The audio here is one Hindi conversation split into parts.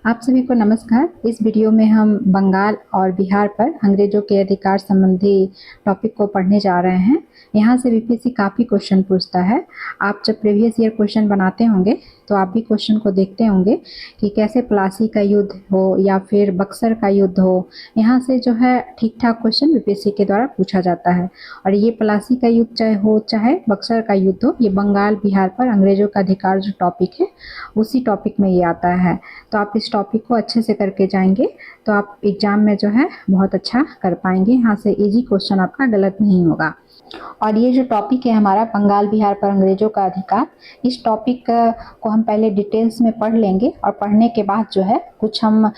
आप सभी को नमस्कार। इस वीडियो में हम बंगाल और बिहार पर अंग्रेजों के अधिकार संबंधी टॉपिक को पढ़ने जा रहे हैं। यहाँ से बीपीएससी काफ़ी क्वेश्चन पूछता है। आप जब प्रीवियस ईयर क्वेश्चन बनाते होंगे तो आप भी क्वेश्चन को देखते होंगे कि कैसे प्लासी का युद्ध हो या फिर बक्सर का युद्ध हो, यहाँ से जो है ठीक ठाक क्वेश्चन बीपीएससी के द्वारा पूछा जाता है। और ये प्लासी का युद्ध चाहे बक्सर का युद्ध हो, ये बंगाल बिहार पर अंग्रेजों का अधिकार जो टॉपिक है उसी टॉपिक में ये आता है। तो आप इस टॉपिक को अच्छे से करके जाएंगे तो आप एग्जाम में जो है बहुत अच्छा कर पाएंगे। यहाँ से इजी क्वेश्चन आपका गलत नहीं होगा। और ये जो टॉपिक है हमारा बंगाल बिहार पर अंग्रेजों का अधिकार, इस टॉपिक को हम पहले डिटेल्स में पढ़ लेंगे और पढ़ने के बाद जो है कुछ हम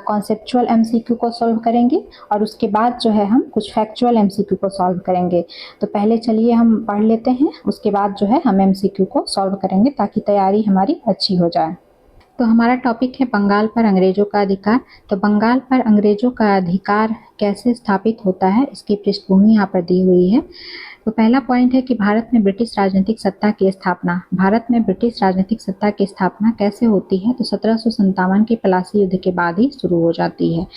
कॉन्सेप्चुअल एमसीक्यू को सॉल्व करेंगे और उसके बाद जो है हम कुछ फैक्चुअल एमसीक्यू को सॉल्व करेंगे। तो पहले चलिए हम पढ़ लेते हैं, उसके बाद जो है हम एमसीक्यू को सॉल्व करेंगे ताकि तैयारी हमारी अच्छी हो जाए। तो हमारा टॉपिक है बंगाल पर अंग्रेजों का अधिकार। तो बंगाल पर अंग्रेजों का अधिकार कैसे स्थापित होता है, इसकी पृष्ठभूमि यहाँ पर दी हुई है। तो पहला पॉइंट है कि भारत में ब्रिटिश राजनीतिक सत्ता की स्थापना। भारत में ब्रिटिश राजनीतिक सत्ता की स्थापना कैसे होती है, तो 1757 के प्लासी युद्ध के बाद ही शुरू हो जाती है।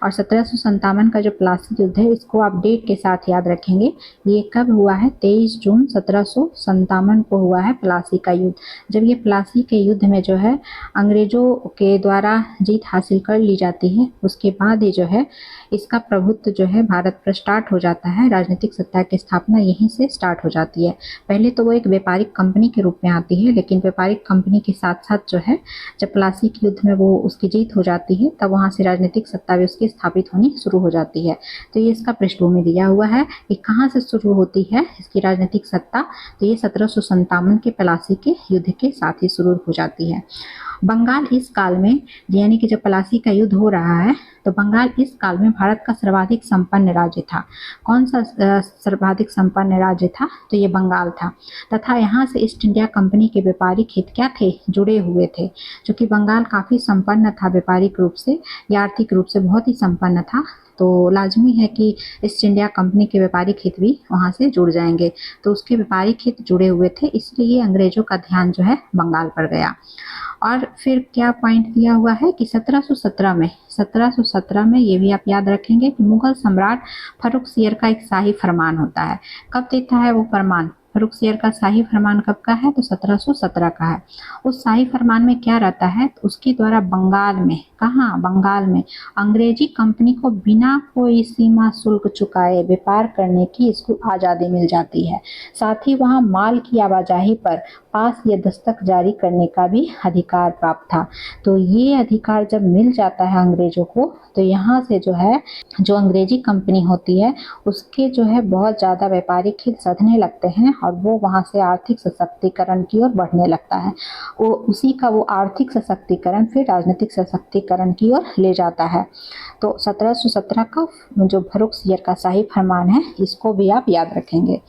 और 1757 का जो प्लासी युद्ध है, इसको आप डेट के साथ याद रखेंगे। ये कब हुआ है? 23 जून 1757 को हुआ है प्लासी का युद्ध। जब ये प्लासी के युद्ध में जो है अंग्रेजों के द्वारा जीत हासिल कर ली जाती है, उसके बाद ही जो है इसका प्रभुत्व जो है भारत पर स्टार्ट हो जाता है। राजनीतिक सत्ता की स्थापना यहीं से स्टार्ट हो जाती है। पहले तो वो एक व्यापारिक कंपनी के रूप में आती है, लेकिन व्यापारिक कंपनी के साथ साथ जो है जब प्लासी के युद्ध में वो उसकी जीत हो जाती है, तब वहाँ से राजनीतिक सत्ता भी उसकी स्थापित होनी शुरू हो जाती है। तो ये इसका पृष्ठभूमि दिया हुआ है कि कहाँ से शुरू होती है इसकी राजनीतिक सत्ता। तो ये 1757 के प्लासी के युद्ध के साथ ही शुरू हो जाती है। बंगाल इस काल में, यानी कि जब प्लासी का युद्ध हो रहा है, तो बंगाल इस काल में भारत का सर्वाधिक संपन्न राज्य था। कौन सा सर्वाधिक संपन्न राज्य था? तो ये बंगाल था। तथा यहाँ से ईस्ट इंडिया कंपनी के व्यापारिक हित क्या थे? जुड़े हुए थे। चूँकि बंगाल काफ़ी संपन्न था व्यापारिक रूप से या आर्थिक रूप से बहुत ही संपन्न था, तो लाजमी है कि ईस्ट इंडिया कंपनी के व्यापारिक हित भी वहाँ से जुड़ जाएंगे। तो उसके व्यापारिक हित जुड़े हुए थे, इसलिए अंग्रेजों का ध्यान जो है बंगाल पर गया। और फिर क्या पॉइंट दिया हुआ है कि 1717 में ये भी आप याद रखेंगे कि मुगल सम्राट फर्रुखसियर का एक शाही फरमान होता है। कब देता है वो फरमान? फर्रुखसियर का शाही फरमान कब का है? तो 1717 का है। उस शाही फरमान में क्या रहता है? तो उसके द्वारा बंगाल में, कहाँ? बंगाल में अंग्रेजी कंपनी को बिना कोई सीमा शुल्क चुकाए व्यापार करने की इसको आज़ादी मिल जाती है। साथ ही वहाँ माल की आवाजाही पर पास या दस्तक जारी करने का भी अधिकार प्राप्त था। तो ये अधिकार जब मिल जाता है अंग्रेजों को, तो यहाँ से जो है जो अंग्रेजी कंपनी होती है उसके जो है बहुत ज़्यादा व्यापारिक हित सधने लगते हैं और वो वहाँ से आर्थिक सशक्तिकरण की ओर बढ़ने लगता है। वो उसी का वो आर्थिक सशक्तिकरण फिर राजनीतिक सशक्तिकरण की ओर ले जाता है। तो 1717 का जो फर्रुखसियर का शाही फरमान है, इसको भी आप याद रखेंगे।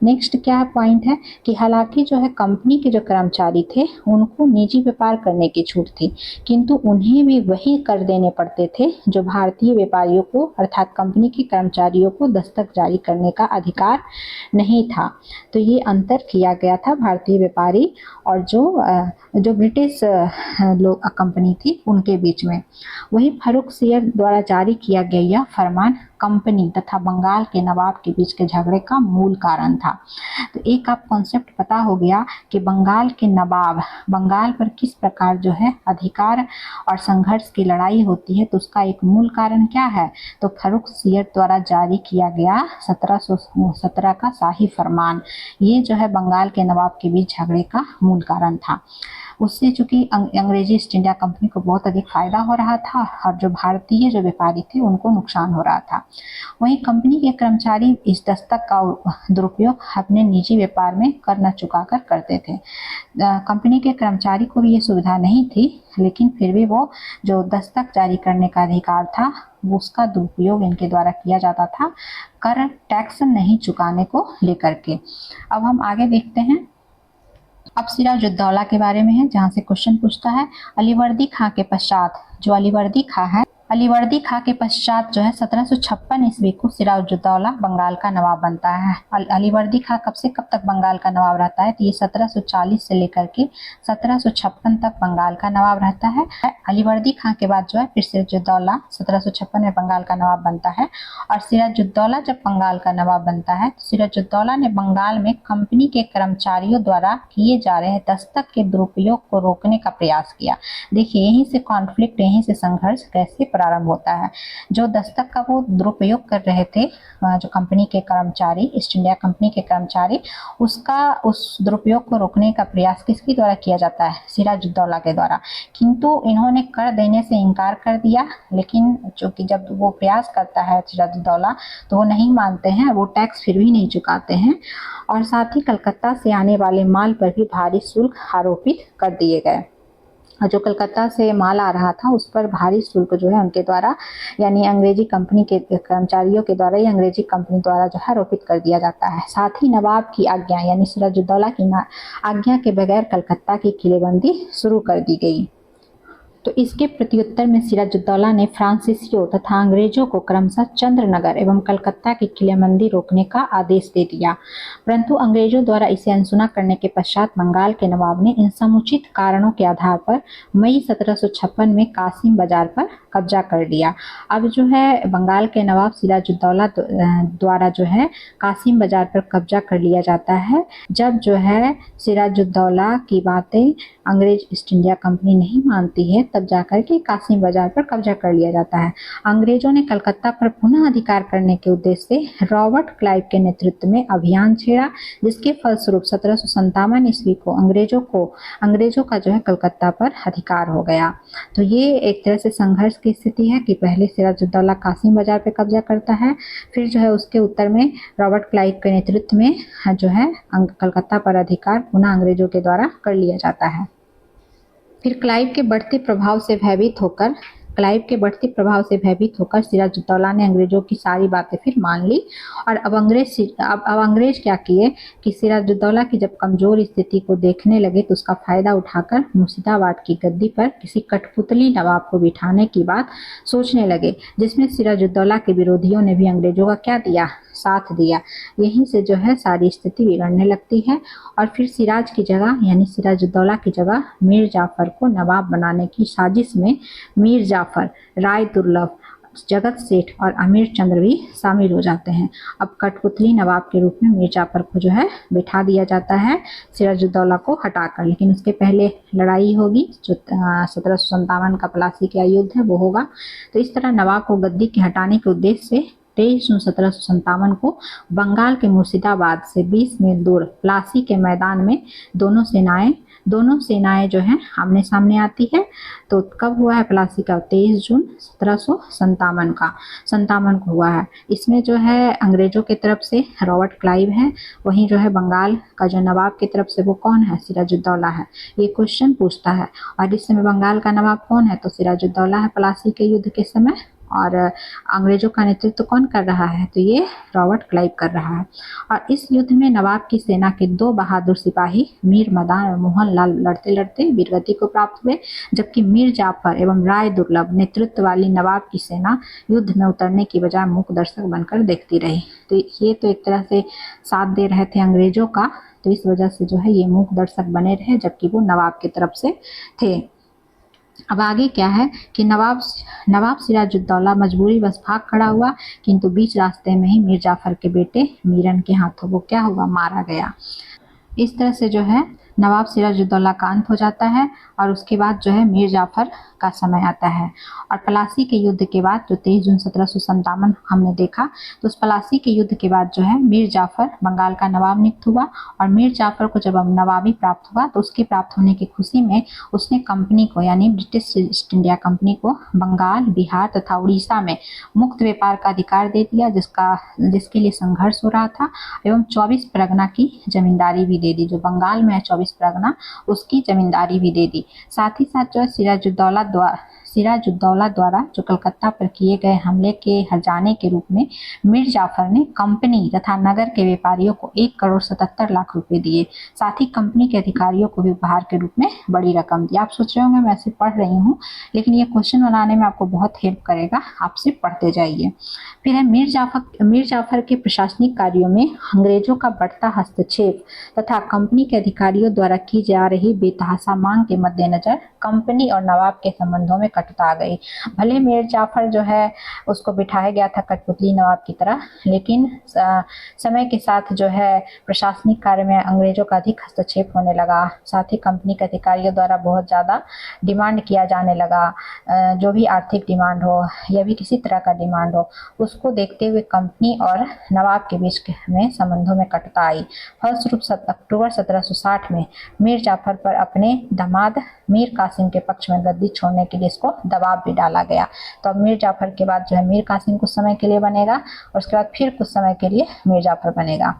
नेक्स्ट क्या पॉइंट है कि हालांकि जो है कंपनी के जो कर्मचारी थे उनको निजी व्यापार करने की छूट थी, किंतु उन्हें भी वही कर देने पड़ते थे जो भारतीय व्यापारियों को, अर्थात कंपनी के कर्मचारियों को दस्तक जारी करने का अधिकार नहीं था। तो ये अंतर किया गया था भारतीय व्यापारी और जो ब्रिटिश लोग कंपनी थी उनके बीच में। वही फर्रुखसियर द्वारा जारी किया गया यह फरमान कंपनी तथा बंगाल के नवाब के बीच के झगड़े का मूल कारण था। तो एक आप कॉन्सेप्ट पता हो गया कि बंगाल के नवाब बंगाल पर किस प्रकार जो है अधिकार और संघर्ष की लड़ाई होती है। तो उसका एक मूल कारण क्या है? तो फर्रुखसियर द्वारा जारी किया गया 1717 का शाही फरमान, ये जो है बंगाल के नवाब के बीच झगड़े का मूल कारण था। उससे चूंकि अंग्रेजी ईस्ट इंडिया कंपनी को बहुत अधिक फायदा हो रहा था और जो भारतीय जो व्यापारी थे उनको नुकसान हो रहा था। वहीं कंपनी के कर्मचारी इस दस्तक का दुरुपयोग अपने निजी व्यापार में कर न चुकाकर करते थे। कंपनी के कर्मचारी को भी ये सुविधा नहीं थी, लेकिन फिर भी वो जो दस्तक जारी करने का अधिकार था उसका दुरुपयोग इनके द्वारा किया जाता था, कर टैक्स नहीं चुकाने को लेकर के। अब हम आगे देखते हैं। अब सिराजुद्दौला के बारे में है, जहाँ से क्वेश्चन पूछता है अलीवर्दी खां के पश्चात जो अलीवर्दी खां है, अलीवर्दी खां के पश्चात जो है 1756 ईस्वी को सिराजुद्दौला बंगाल का नवाब बनता है। अलीवर्दी खां कब से कब तक बंगाल का नवाब रहता है, तो ये 1740 से लेकर के 1756 तक बंगाल का नवाब रहता है। अलीवर्दी खां के बाद जो है फिर सिराजुद्दौला 1756 में बंगाल का नवाब बनता है। और सिराजुद्दौला जब बंगाल का नवाब बनता है तो सिराजुद्दौला ने बंगाल में कंपनी के कर्मचारियों द्वारा किए जा रहे दस्तक के दुरुपयोग को रोकने का प्रयास किया। देखिए यहीं से कॉन्फ्लिक्ट, यहीं से संघर्ष कैसे प्रारंभ होता है। जो दस्तक का वो दुरुपयोग कर रहे थे जो कंपनी के कर्मचारी, ईस्ट इंडिया कंपनी के कर्मचारी, उस दुरुपयोग को रोकने का प्रयास किसके द्वारा किया जाता है, सिराजुद्दौला के द्वारा। किंतु इन्होंने कर देने से इनकार कर दिया, लेकिन चूंकि जब वो प्रयास करता है सिराजुद्दौला तो वो नहीं मानते हैं, वो टैक्स फिर भी नहीं चुकाते हैं। और साथ ही कलकत्ता से आने वाले माल पर भी भारी शुल्क आरोपित कर दिए गए। जो कलकत्ता से माल आ रहा था उस पर भारी शुल्क जो है उनके द्वारा, यानी अंग्रेजी कंपनी के कर्मचारियों के द्वारा या अंग्रेजी कंपनी द्वारा जो है आरोपित कर दिया जाता है। साथ ही नवाब की आज्ञा यानी सिराजुद्दौला की आज्ञा के बगैर कलकत्ता की किलेबंदी शुरू कर दी गई। तो इसके प्रत्युत्तर में सिराजुद्दौला ने फ्रांसीसियों तथा अंग्रेजों को क्रमशः चंद्रनगर एवं कलकत्ता की किलेबंदी रोकने का आदेश दे दिया, परंतु अंग्रेजों द्वारा इसे अनसुना करने के पश्चात बंगाल के नवाब ने इन समुचित कारणों के आधार पर मई 1756 में कासिम बाजार पर कब्जा कर लिया। अब जो है बंगाल के नवाब सिराजुद्दौला द्वारा जो है कासिम बाजार पर कब्जा कर लिया जाता है। जब जो है सिराजुद्दौला की बातें अंग्रेज ईस्ट इंडिया कंपनी नहीं मानती है, तब जाकर के कासिम बाजार पर कब्जा कर लिया जाता है। अंग्रेजों ने कलकत्ता पर पुनः अधिकार करने के उद्देश्य से रॉबर्ट क्लाइव के नेतृत्व में अभियान छेड़ा, जिसके फलस्वरूप 1757 ईस्वी को अंग्रेजों का जो है कलकत्ता पर अधिकार हो गया। तो ये एक तरह से संघर्ष की स्थिति है कि पहले सिराजुद्दौला कासिम बाजार पर कब्जा करता है, फिर जो है उसके उत्तर में रॉबर्ट क्लाइव के नेतृत्व में जो है कलकत्ता पर अधिकार पुनः अंग्रेजों के द्वारा कर लिया जाता है। फिर क्लाइव के बढ़ते प्रभाव से भयभीत होकर सिराजुद्दौला ने अंग्रेजों की सारी बातें फिर मान ली। और अब अंग्रेज क्या किए कि सिराजुद्दौला की जब कमजोर स्थिति को देखने लगे तो उसका फायदा उठाकर मुर्शिदाबाद की गद्दी पर किसी कठपुतली नवाब को बिठाने की बात सोचने लगे, जिसमें सिराजुद्दौला के विरोधियों ने भी अंग्रेजों का क्या दिया, साथ दिया। यहीं से जो है सारी स्थिति बिगड़ने लगती है और फिर सिराज की जगह यानी सिराजुद्दौला की जगह मीर जाफर को नवाब बनाने की साजिश में मीर जाफर, राय दुर्लभ, जगत सेठ और अमीर चंद्र भी शामिल हो जाते हैं। अब कठपुतली नवाब के रूप में मीर जाफर को जो है बिठा दिया जाता है सिराजुद्दौला को हटाकर, लेकिन उसके पहले लड़ाई होगी जो 1757 का प्लासी का युद्ध है वो होगा। तो इस तरह नवाब को गद्दी के हटाने के उद्देश्य से 23 जून 1757 को बंगाल के मुर्शिदाबाद से 20 मील दूर प्लासी के मैदान में दोनों सेनाएं जो हैं आमने सामने आती है। तो कब हुआ है प्लासी का, 23 जून 1757 को हुआ है। इसमें जो है अंग्रेजों की तरफ से रॉबर्ट क्लाइव है, वहीं जो है बंगाल का जो नवाब की तरफ से वो कौन है, सिराजुद्दौला है। ये क्वेश्चन पूछता है। और इस समय बंगाल का नवाब कौन है, तो सिराजुद्दौला है प्लासी के युद्ध के समय। और अंग्रेजों का नेतृत्व कौन कर रहा है, तो ये रॉबर्ट क्लाइव कर रहा है। और इस युद्ध में नवाब की सेना के 2 बहादुर सिपाही मीर मदान और मोहन लाल लड़ते लड़ते वीरगति को प्राप्त हुए, जबकि मीर जाफर एवं राय दुर्लभ नेतृत्व वाली नवाब की सेना युद्ध में उतरने की बजाय मूक दर्शक बनकर देखती रही। तो ये तो एक तरह से साथ दे रहे थे अंग्रेजों का, तो इस वजह से जो है ये मूक दर्शक बने रहे, जबकि वो नवाब की तरफ से थे। अब आगे क्या है कि नवाब सिराजुद्दौला मजबूरी बस भाग खड़ा हुआ, किंतु बीच रास्ते में ही मीर जाफर के बेटे मीरन के हाथों वो क्या हुआ, मारा गया। इस तरह से जो है नवाब सिराजुद्दौला का अंत हो जाता है और उसके बाद जो है मीर जाफर का समय आता है। और प्लासी के युद्ध के बाद जो 23 जून 1757 हमने देखा, तो उस प्लासी के युद्ध के बाद जो है मीर जाफर बंगाल का नवाब नियुक्त हुआ। और मीर जाफर को जब नवाबी प्राप्त हुआ तो उसके प्राप्त होने की खुशी में उसने कंपनी को यानी ब्रिटिश ईस्ट इंडिया कंपनी को बंगाल, बिहार तथा उड़ीसा में मुक्त व्यापार का अधिकार दे दिया, जिसके लिए संघर्ष हो रहा था। एवं 24 परगना की जमींदारी भी दे दी, जो सिराजुद्दौला द्वारा जो कलकत्ता पर किए गए हमले के हर्जाने के रूप में मीर जाफर ने कंपनी तथा नगर के व्यापारियों को 1,77,00,000 रुपए दिए। साथ ही कंपनी के अधिकारियों को भी उपहार के रूप में बड़ी रकम दी। आप सोच रहे होंगे मैं ऐसे पढ़ रही हूँ, लेकिन ये क्वेश्चन बनाने में आपको बहुत हेल्प करेगा, आप सिर्फ पढ़ते जाइए। फिर है मीर जाफर के प्रशासनिक कार्यों में अंग्रेजों का बढ़ता हस्तक्षेप तथा कंपनी के अधिकारियों द्वारा की जा रही बेतहाशा मांग के मद्देनजर कंपनी और नवाब के संबंधों में कटुता आ गई। भले मीर जाफर जो है उसको बिठाया गया था कठपुतली नवाब की तरह, लेकिन समय के साथ जो है प्रशासनिक कार्य में अंग्रेजों का अधिक हस्तक्षेप होने लगा। साथ ही कंपनी के अधिकारियों द्वारा बहुत ज़्यादा डिमांड किया जाने लगा। जो भी आर्थिक डिमांड हो या भी किसी तरह का डिमांड हो, उसको देखते हुए कंपनी और नवाब के बीच में संबंधों में कटुता आई। फलस्वरूप अक्टूबर 1760 में मीर जाफर पर अपने दामाद मीर कासिम के पक्ष में गद्दी छोड़ने के लिए इसको दबाव भी डाला गया। तो अब मीर जाफर के बाद जो है मीर कासिम कुछ समय के लिए बनेगा और उसके बाद फिर कुछ समय के लिए मीर जाफर बनेगा।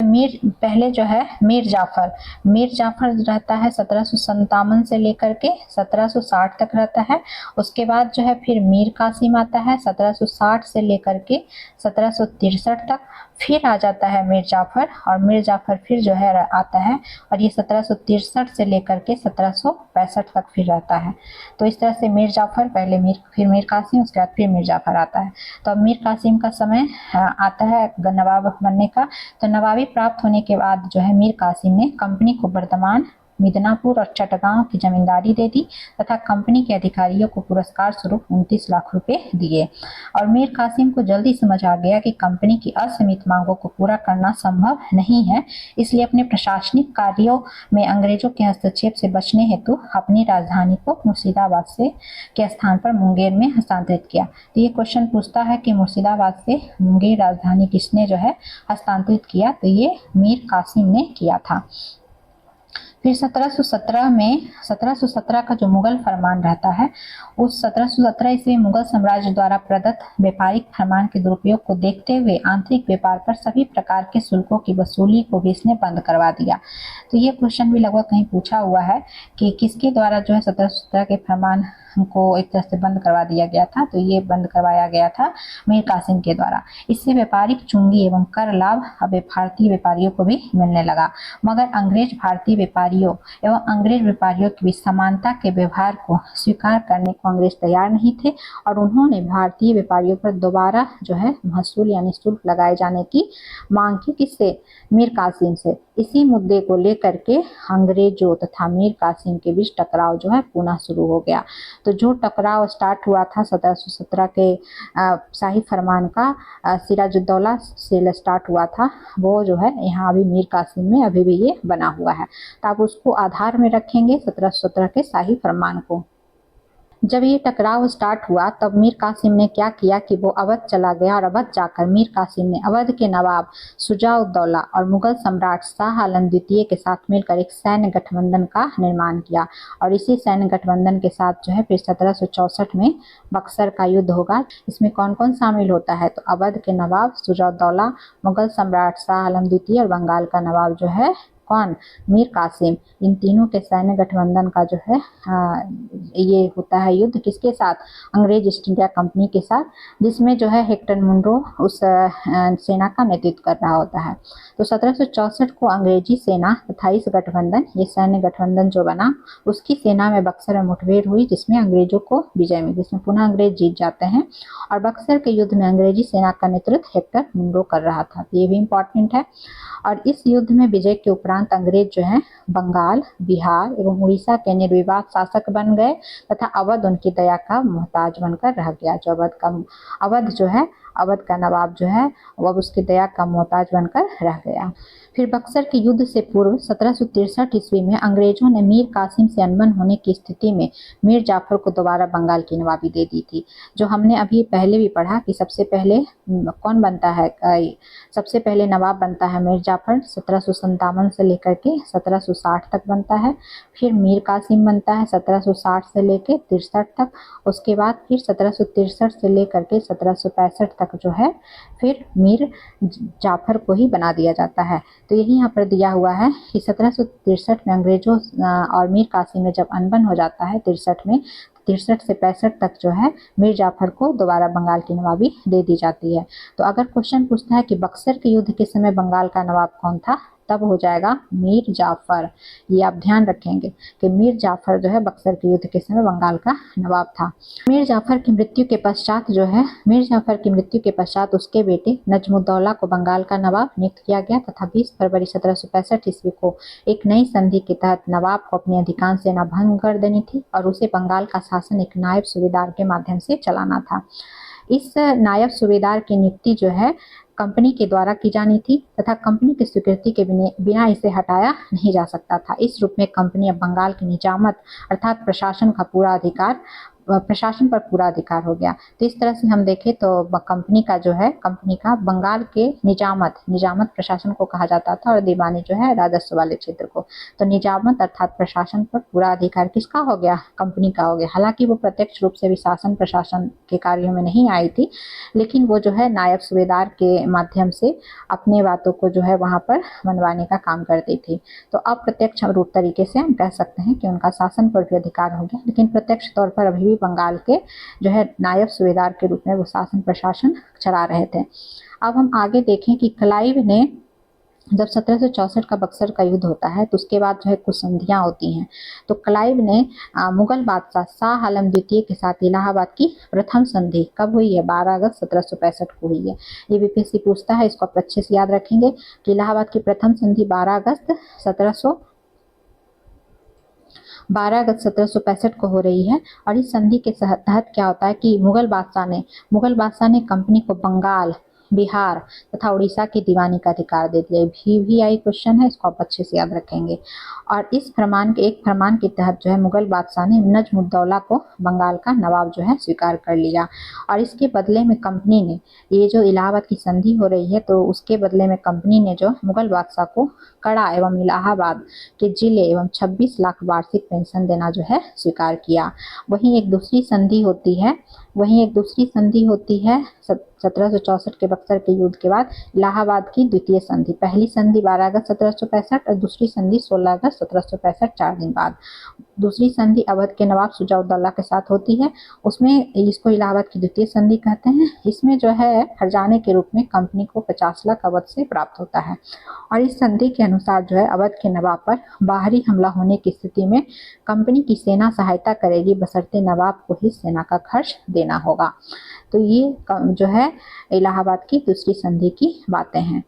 पहले जो है मीर जाफर रहता है 1757 से लेकर के 1760 तक रहता है। उसके बाद जो है फिर मीर कासिम आता है 1760 से लेकर के 1763 तक। फिर आ जाता है मीर जाफर, और मीर जाफर फिर जो है आता है और ये 1763 से लेकर के 1765 तक फिर रहता है। तो इस तरह से मीर जाफर पहले फिर मीर कासिम, उसके बाद फिर मीर जाफर आता है। तो अब मीर कासिम का समय आता है नवाब बनने का। तो नवाबी प्राप्त होने के बाद जो है मीर कासिम ने कंपनी को वर्धमान, मिदनापुर और चटगांव की जमींदारी दे दी तथा कंपनी के अधिकारियों को पुरस्कार स्वरूप 29 लाख रुपए दिए। और मीर कासिम को जल्दी समझ आ गया कि कंपनी की असीमित मांगों को पूरा करना संभव नहीं है, इसलिए अपने प्रशासनिक कार्यों में अंग्रेजों के हस्तक्षेप से बचने हेतु अपनी राजधानी को मुर्शिदाबाद से के स्थान पर मुंगेर में हस्तांतरित किया। तो ये क्वेश्चन पूछता है कि मुर्शिदाबाद से मुंगेर राजधानी किसने जो है हस्तांतरित किया? तो ये मीर कासिम ने किया था। फिर 1717 का जो मुगल फरमान रहता है, उस 1717 ईस्वी मुगल साम्राज्य द्वारा प्रदत्त व्यापारिक फरमान के दुरुपयोग को देखते हुए आंतरिक व्यापार पर सभी प्रकार के शुल्कों की वसूली को भी इसने बंद करवा दिया। तो ये क्वेश्चन भी लगभग कहीं पूछा हुआ है कि किसके द्वारा जो है 1717 के फरमान को एक तरह से बंद करवा दिया गया था? तो ये बंद करवाया गया था मीर कासिम के द्वारा। इससे व्यापारिक चुंगी एवं कर लाभ अब भारतीय व्यापारियों को भी मिलने लगा, मगर अंग्रेज भारतीय व्यापारियों एवं अंग्रेज व्यापारियों के बीच समानता के व्यवहार को स्वीकार करने को अंग्रेज तैयार नहीं थे और उन्होंने भारतीय व्यापारियों पर दोबारा जो है महसूल यानी शुल्क लगाए जाने की मांग की। किससे? मीर कासिम से। इसी मुद्दे को लेकर के अंग्रेजों तथा मीर कासिम के बीच टकराव जो है पुनः शुरू हो गया। तो जो टकराव स्टार्ट हुआ था 1717 के शाही फरमान का सिराजुद्दौला से स्टार्ट हुआ था, वो जो है यहाँ अभी मीर कासिम में अभी भी ये बना हुआ है। तो आप उसको आधार में रखेंगे 1717 के शाही फरमान को। जब ये टकराव स्टार्ट हुआ तब मीर कासिम ने क्या किया कि वो अवध चला गया और अवध जाकर मीर कासिम ने अवध के नवाब शुजा-उद-दौला और मुगल सम्राट शाह आलम द्वितीय के साथ मिलकर एक सैन्य गठबंधन का निर्माण किया। और इसी सैन्य गठबंधन के साथ जो है फिर 1764 में बक्सर का युद्ध होगा। इसमें कौन कौन शामिल होता है? तो अवध के नवाब शुजा-उद-दौला, मुगल सम्राट शाह आलम द्वितीय और बंगाल का नवाब जो है कौन? मीर कासिम। इन तीनों के सैन्य गठबंधन का जो है ये होता है युद्ध किसके साथ? अंग्रेज ईस्ट इंडिया कंपनी के साथ, जिसमें जो है हेक्टर मुनरो उस सेना का नेतृत्व कर रहा होता है। तो 1764 को अंग्रेजी सेना तथा इस गठबंधन, ये सैन्य गठबंधन जो बना, उसकी सेना में बक्सर में मुठभेड़ हुई, जिसमें अंग्रेजों को विजय मिली, जिसमें पुनः अंग्रेज जीत जाते हैं। और बक्सर के युद्ध में अंग्रेजी सेना का नेतृत्व हेक्टर मुनरो कर रहा था। तो ये भी इम्पोर्टेंट है। और इस युद्ध में विजय के उपरांत अंग्रेज जो है बंगाल, बिहार एवं उड़ीसा के निर्विवाद शासक बन गए तथा अवध उनकी दया का मोहताज बनकर रह गया। जो अवध जो है, अवध का नवाब जो है वो अब उसकी दया का मोहताज बनकर रह गया। फिर बक्सर के युद्ध से पूर्व 1763 ईस्वी में अंग्रेजों ने मीर कासिम से अनबन होने की स्थिति में मीर जाफर को दोबारा बंगाल की नवाबी दे दी थी। जो हमने अभी पहले भी पढ़ा कि सबसे पहले कौन बनता है, सबसे पहले नवाब बनता है मीर जाफर 1757 से लेकर के 1760 तक बनता है। फिर मीर कासिम बनता है 1760 से लेकर 63 तक। उसके बाद फिर 1763 से लेकर के 1765 तक जो है फिर मीर जाफर को ही बना दिया जाता है। तो यही यहाँ पर दिया हुआ है कि 1763 में अंग्रेजों और मीर कासिम में जब अनबन हो जाता है 63 में, 63 से 65 तक जो है मीर जाफर को दोबारा बंगाल की नवाबी दे दी जाती है। तो अगर क्वेश्चन पूछता है कि बक्सर के युद्ध के समय बंगाल का नवाब कौन था, तब हो जाएगा मीर जाफर। ये आप ध्यान रखेंगे कि मीर जाफर जो है बक्सर के युद्ध के समय बंगाल का नवाब था। मीर जाफर की मृत्यु के पश्चात उसके बेटे नजमुद्दौला को बंगाल का नवाब नियुक्त किया गया तथा 20 फरवरी 1765 ईस्वी को एक नई संधि के तहत नवाब को अपनी अधिकांश सेना भंग कर देनी थी और उसे बंगाल का शासन एक नायब सूबेदार के माध्यम से चलाना था। इस नायब सूबेदार की नियुक्ति जो है कंपनी के द्वारा की जानी थी तथा कंपनी की स्वीकृति के बिना इसे हटाया नहीं जा सकता था। इस रूप में कंपनी अब बंगाल की निजामत अर्थात प्रशासन पर पूरा अधिकार हो गया। तो इस तरह से हम देखें तो कंपनी का बंगाल के निजामत प्रशासन को कहा जाता था और दीवानी जो है राजस्व वाले क्षेत्र को। तो निजामत अर्थात प्रशासन पर पूरा अधिकार किसका हो गया? कंपनी का हो गया। हालांकि वो प्रत्यक्ष रूप से भी शासन प्रशासन के कार्यों में नहीं आई थी, लेकिन वो जो है नायब सूबेदार के माध्यम से अपने बातों को जो है वहां पर मनवाने का काम करती थी। तो अप्रत्यक्ष रूप तरीके से हम कह सकते हैं कि उनका शासन पर भी अधिकार हो गया, लेकिन प्रत्यक्ष तौर पर अभी भी बंगाल के जो है नायब सूबेदार के रूप में वो शासन प्रशासन चला रहे थे। अब हम आगे देखें कि क्लाइव ने जब 1764 का बक्सर का युद्ध होता है तो उसके बाद जो है कुछ संधियां होती हैं। तो क्लाइव ने मुगल बादशाह शाह आलम द्वितीय के साथ इलाहाबाद की प्रथम संधि कब हुई है? 12 अगस्त 1765 को हुई है। ये बीपीएससी पूछता है, इसको आप अच्छे से याद रखेंगे कि इलाहाबाद की प्रथम संधि 12 अगस्त 1765 को हो रही है। और इस संधि के तहत क्या होता है कि मुगल बादशाह ने कंपनी को बंगाल, बिहार तथा उड़ीसा की दीवानी का अधिकार दे दिया। VVI क्वेश्चन है, इसको आप अच्छे से याद रखेंगे। और इस फरमान के तहत जो है मुगल बादशाह ने नजमुद्दौला को बंगाल का नवाब जो है स्वीकार कर लिया। और इसके बदले में कंपनी ने, ये जो इलाहाबाद की संधि हो रही है तो उसके बदले में कंपनी ने जो मुगल बादशाह को कड़ा एवं इलाहाबाद के जिले एवं 26 लाख वार्षिक पेंशन देना जो है स्वीकार किया। वहीं एक दूसरी संधि होती है 1764 के बक्सर के युद्ध के बाद इलाहाबाद की द्वितीय संधि। पहली संधि 12 अगस्त 1765 और दूसरी संधि 16 अगस्त 1765, 4 दिन बाद। दूसरी संधि अवध के नवाब शुजाउद्दौला के साथ होती है। उसमें इसको इलाहाबाद की द्वितीय संधि कहते हैं। इसमें जो है हर्जाने के रूप में कंपनी को 50 लाख अवध से प्राप्त होता है। और इस संधि के अनुसार जो है अवध के नवाब पर बाहरी हमला होने की स्थिति में कंपनी की सेना सहायता करेगी, बशर्ते नवाब को ही सेना का खर्च देना होगा। तो ये जो है इलाहाबाद की दूसरी संधि की बातें हैं।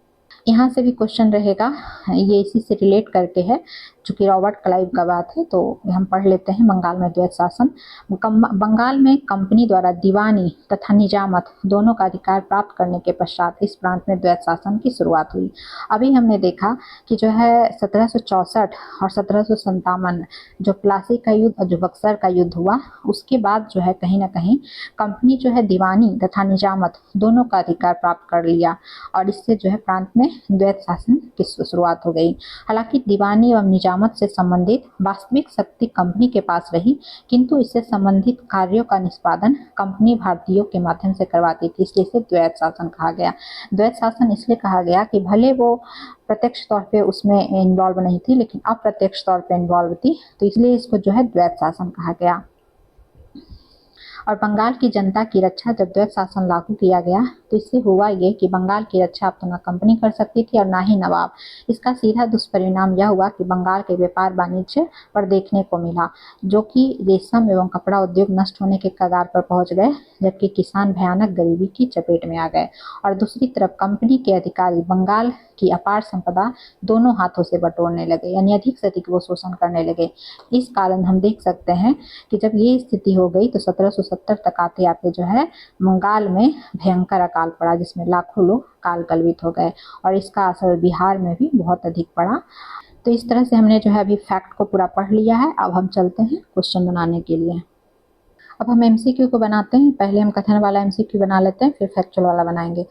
यहाँ से भी क्वेश्चन रहेगा, ये इसी से रिलेट करके है, चूंकि रॉबर्ट क्लाइव का बात है तो हम पढ़ लेते हैं। बंगाल में द्वैत शासन। बंगाल में कंपनी द्वारा दीवानी तथा निजामत दोनों का अधिकार प्राप्त करने के पश्चात इस प्रांत में द्वैत शासन की शुरुआत हुई। अभी हमने देखा कि जो है 1764 और 1757 जो प्लासी का युद्ध और जो बक्सर का युद्ध हुआ, उसके बाद जो है कहीं ना कहीं कंपनी जो है दीवानी तथा निजामत दोनों का अधिकार प्राप्त कर लिया और इससे जो है प्रांत में द्वैत शासन की शुरुआत हो गई। हालांकि दीवानी एवं निजामत से संबंधित वास्तविक शक्ति कंपनी के पास रही, किंतु इससे संबंधित कार्यों का निष्पादन कंपनी भारतीयों के माध्यम से करवाती थी, इसलिए इसे द्वैत शासन कहा गया। द्वैत शासन इसलिए कहा गया कि भले वो प्रत्यक्ष तौर पे उसमें इन्वॉल्व नहीं थी, लेकिन अप्रत्यक्ष तौर पे इन्वॉल्व थी, तो इसलिए इसको जो है द्वैत शासन कहा गया। और बंगाल की जनता की रक्षा जब द्वैत शासन लागू किया गया तो इससे हुआ ये कि बंगाल की रक्षा अब तो न कंपनी कर सकती थी और ना ही नवाब। इसका सीधा दुष्परिणाम यह हुआ कि बंगाल के व्यापार वाणिज्य पर देखने को मिला, जो कि रेशम एवं कपड़ा उद्योग नष्ट होने के कगार पर पहुंच गए, जबकि किसान भयानक गरीबी की चपेट में आ गए। और दूसरी तरफ कंपनी के अधिकारी बंगाल की अपार संपदा दोनों हाथों से बटोरने लगे, यानी अधिक से अधिक वो शोषण करने लगे। इस कारण हम देख सकते हैं कि जब ये स्थिति हो गई तो 1770 तक आते आते जो है बंगाल में भयंकर अकाल पड़ा, जिसमें लाखों लोग काल कलवित हो गए और इसका असर बिहार में भी बहुत अधिक पड़ा। तो इस तरह से हमने जो है अभी फैक्ट को पूरा पढ़ लिया है। अब हम चलते हैं क्वेश्चन बनाने के लिए। अब हम एमसीक्यू को बनाते हैं। पहले हम कथन वाला एमसीक्यू बना लेते हैं, फिर फैक्चुअल वाला बनाएंगे।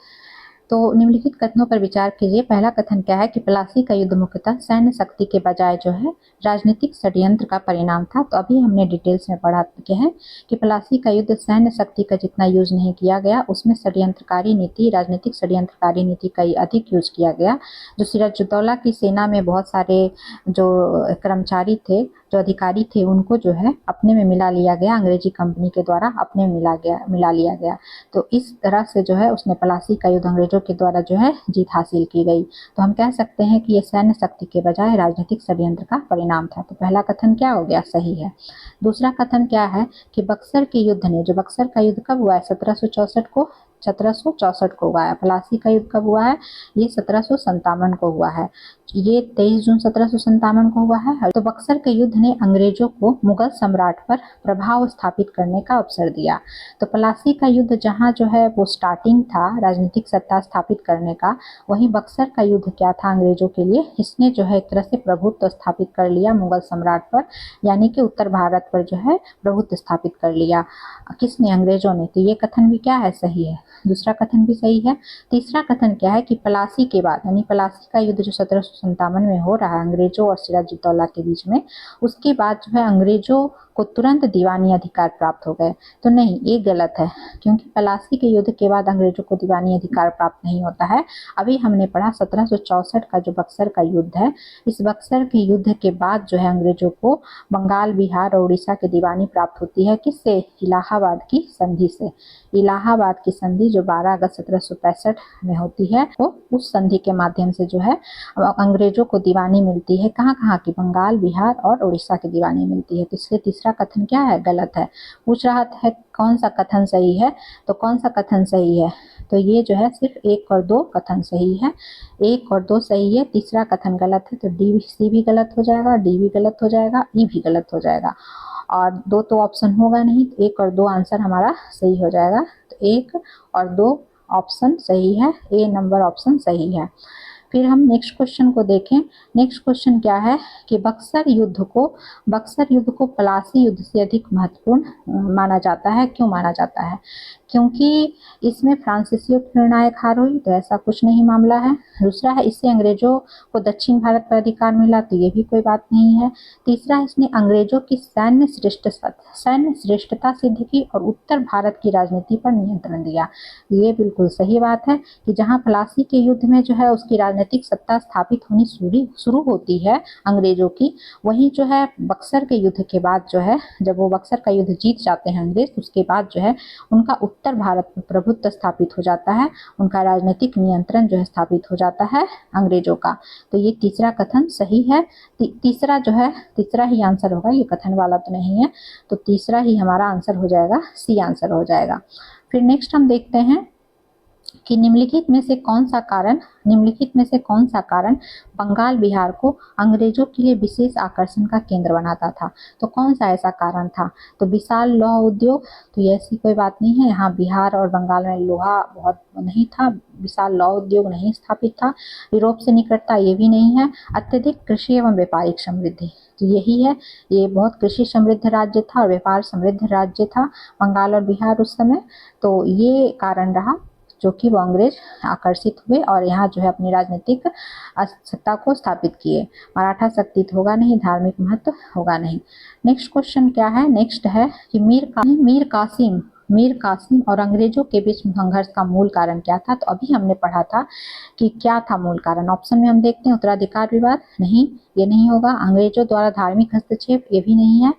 तो निम्नलिखित कथनों पर विचार कीजिए। पहला कथन क्या है कि प्लासी का युद्ध मुख्यतः सैन्य शक्ति के बजाय जो है राजनीतिक षड्यंत्र का परिणाम था। तो अभी हमने डिटेल्स में पढ़ा चुके हैं कि प्लासी का युद्ध सैन्य शक्ति का जितना यूज नहीं किया गया, उसमें षड्यंत्रकारी नीति, राजनीतिक षड्यंत्रकारी नीति का ही अधिक यूज किया गया। जो सिराजुद्दौला की सेना में बहुत सारे जो कर्मचारी थे, जो अधिकारी थे, उनको जो है अपने में मिला लिया गया, अंग्रेजी कंपनी के द्वारा अपने में मिला लिया गया। तो इस तरह से जो है उसने प्लासी का युद्ध अंग्रेजों के द्वारा जो है जीत हासिल की गई। तो हम कह सकते हैं कि ये सैन्य शक्ति के बजाय राजनीतिक षड्यंत्र का परिणाम था। तो पहला कथन क्या हो गया, सही है। दूसरा कथन क्या है कि बक्सर के युद्ध ने, जो बक्सर का युद्ध कब हुआ है, 1764 को हुआ है। प्लासी का युद्ध कब हुआ है, ये 1757 को हुआ है। ये 23 जून 1757 को हुआ है। तो बक्सर के युद्ध ने अंग्रेजों को मुगल सम्राट पर प्रभाव स्थापित करने का अवसर दिया। तो प्लासी का युद्ध जहाँ जो है वो स्टार्टिंग था राजनीतिक सत्ता स्थापित करने का, वहीं बक्सर का युद्ध क्या था अंग्रेजों के लिए, इसने जो है एक तरह से प्रभुत्व स्थापित कर लिया मुगल सम्राट पर, यानी कि उत्तर भारत पर जो है प्रभुत्व स्थापित कर लिया। किसने, अंग्रेजों ने। तो ये कथन भी क्या है, सही है। दूसरा कथन भी सही है। तीसरा कथन क्या है कि प्लासी के बाद, यानी प्लासी का युद्ध जो 1757 में हो रहा है अंग्रेजों और सिराजुद्दौला के बीच में, उसके बाद जो है अंग्रेजों को तुरंत दीवानी अधिकार प्राप्त हो गए। तो नहीं, ये गलत है, क्योंकि प्लासी के युद्ध के बाद अंग्रेजों को दीवानी अधिकार प्राप्त नहीं होता है। अभी हमने पढ़ा 1764 का जो बक्सर का युद्ध है, इस बक्सर के युद्ध के बाद जो है अंग्रेजों को बंगाल, बिहार और उड़ीसा की दीवानी प्राप्त होती है। किससे, इलाहाबाद की संधि से। इलाहाबाद की संधि जो 12 अगस्त 1765 में होती है, वो उस संधि के माध्यम से जो है अंग्रेजों को दीवानी मिलती है। कहाँ कहाँ की, बंगाल, बिहार और उड़ीसा की दीवानी मिलती है। तो इसलिए तीसरा कथन क्या है, गलत है। पूछ रहा है कौन सा कथन सही है, तो कौन सा कथन सही है, तो ये जो है सिर्फ 1 और 2 कथन सही है। 1 और 2 सही है, तीसरा कथन गलत है। तो डी, सी भी गलत हो जाएगा, डी भी गलत हो जाएगा, ई भी गलत हो जाएगा, और 2 तो ऑप्शन होगा नहीं। तो 1 और 2 आंसर हमारा सही हो जाएगा। तो 1 और 2 ऑप्शन सही है, ए नंबर ऑप्शन सही है। फिर हम नेक्स्ट क्वेश्चन को देखें। नेक्स्ट क्वेश्चन क्या है कि बक्सर युद्ध को प्लासी युद्ध से अधिक महत्वपूर्ण माना जाता है। क्यों माना जाता है, क्योंकि इसमें फ्रांसीसियों की निर्णायक हार हुई, तो ऐसा कुछ नहीं मामला है। दूसरा है, इससे अंग्रेजों को दक्षिण भारत पर अधिकार मिला, तो ये भी कोई बात नहीं है। तीसरा, इसने अंग्रेजों की सैन्य श्रेष्ठता सिद्ध की और उत्तर भारत की राजनीति पर नियंत्रण दिया। ये बिल्कुल सही बात है कि जहाँ प्लासी के युद्ध में जो है उसकी राजनीतिक सत्ता स्थापित होनी शुरू होती है अंग्रेजों की, वहीं जो है बक्सर के युद्ध के बाद जो है, जब वो बक्सर का युद्ध जीत जाते हैं अंग्रेज, उसके बाद जो है उनका उत्तर भारत में प्रभुत्व स्थापित हो जाता है, उनका राजनीतिक नियंत्रण जो है स्थापित हो जाता है अंग्रेजों का। तो ये तीसरा कथन सही है। तीसरा जो है, तीसरा ही आंसर होगा, ये कथन वाला तो नहीं है। तो तीसरा ही हमारा आंसर हो जाएगा, सी आंसर हो जाएगा। फिर नेक्स्ट हम देखते हैं कि निम्नलिखित में से कौन सा कारण बंगाल, बिहार को अंग्रेजों के लिए विशेष आकर्षण का केंद्र बनाता था। तो कौन सा ऐसा कारण था, तो विशाल लोहा उद्योग, तो ये ऐसी कोई बात नहीं है। यहाँ बिहार और बंगाल में लोहा बहुत नहीं था, विशाल लोहा उद्योग नहीं स्थापित था। यूरोप से निकटता, ये भी नहीं है। अत्यधिक कृषि एवं व्यापारिक समृद्धि, तो यही है। ये बहुत कृषि समृद्ध राज्य था और व्यापार समृद्ध राज्य था बंगाल और बिहार उस समय। तो ये कारण रहा जो कि वो अंग्रेज आकर्षित हुए और यहाँ जो है अपनी राजनीतिक सत्ता को स्थापित किए। मराठा शक्ति होगा नहीं, धार्मिक महत्व होगा नहीं। नेक्स्ट क्वेश्चन क्या है, नेक्स्ट है कि मीर कासिम और अंग्रेजों के बीच संघर्ष का मूल कारण क्या था। तो अभी हमने पढ़ा था कि क्या था मूल कारण। ऑप्शन में हम देखते हैं, उत्तराधिकार विवाद, नहीं, ये नहीं होगा। अंग्रेजों द्वारा धार्मिक हस्तक्षेप, ये भी नहीं है।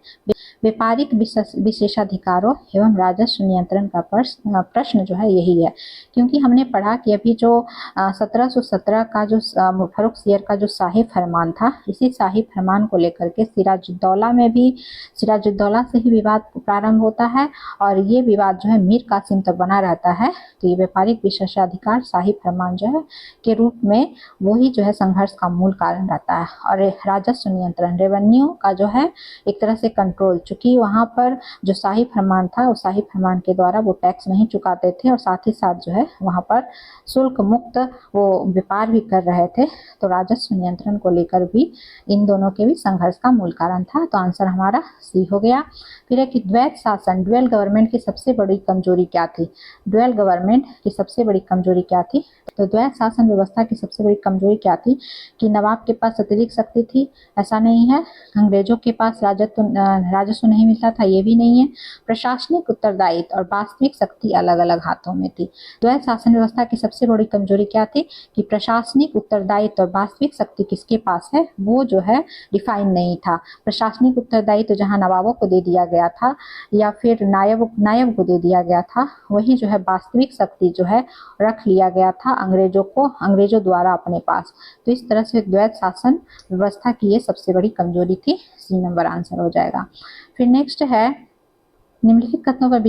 व्यापारिक विशेषाधिकारों एवं राजस्व नियंत्रण का प्रश्न जो है यही है, क्योंकि हमने पढ़ा कि अभी जो 1717 का जो फर्रुखसियर का जो शाही फरमान था, इसी शाही फरमान को लेकर के सिराजुद्दौला से ही विवाद प्रारंभ होता है और ये विवाद जो है मीर कासिम तक बना रहता है। तो ये व्यापारिक विशेषाधिकार शाही फरमान जो है के रूप में वही जो है संघर्ष का मूल कारण रहता है। और राजस्व नियंत्रण, रेवेन्यू का जो है एक तरह से कंट्रोल, चूंकि वहां पर जो शाही फरमान था उस शाही फरमान के द्वारा वो टैक्स नहीं चुकाते थे और साथ ही साथ जो है वहां पर शुल्क मुक्त वो व्यापार भी कर रहे थे। तो राजस्व नियंत्रण को लेकर भी इन दोनों के भी संघर्ष का मूल कारण था। तो आंसर हमारा सी हो गया। फिर है कि द्वैत शासन, ड्यूअल गवर्नमेंट की सबसे बड़ी कमजोरी क्या थी? ड्यूअल गवर्नमेंट की सबसे बड़ी कमजोरी क्या थी? तो द्वैत शासन व्यवस्था की सबसे बड़ी कमजोरी क्या थी? कि नवाब के पास अतिरिक्त शक्ति थी, ऐसा नहीं है। अंग्रेजों के पास राजस्व नहीं मिलता था, ये भी नहीं है। प्रशासनिक उत्तरदायित्व और वास्तविक शक्ति अलग अलग हाथों में थी। द्वैत शासन व्यवस्था की सबसे बड़ी कमजोरी क्या थी? कि प्रशासनिक उत्तरदायित्व और वास्तविक शक्ति किसके पास है वो जो है डिफाइन नहीं था। प्रशासनिक उत्तरदायित्व जहां नवाबों को दे दिया गया था या फिर नायब को दे दिया गया था, वही जो है वास्तविक शक्ति जो है रख लिया गया था अंग्रेजों द्वारा अपने पास। तो इस तरह से द्वैत शासन व्यवस्था की ये सबसे बड़ी कमजोरी थी। सी नंबर आंसर हो जाएगा। फिर नेक्स्ट है, निम्नलिखित कथनों पर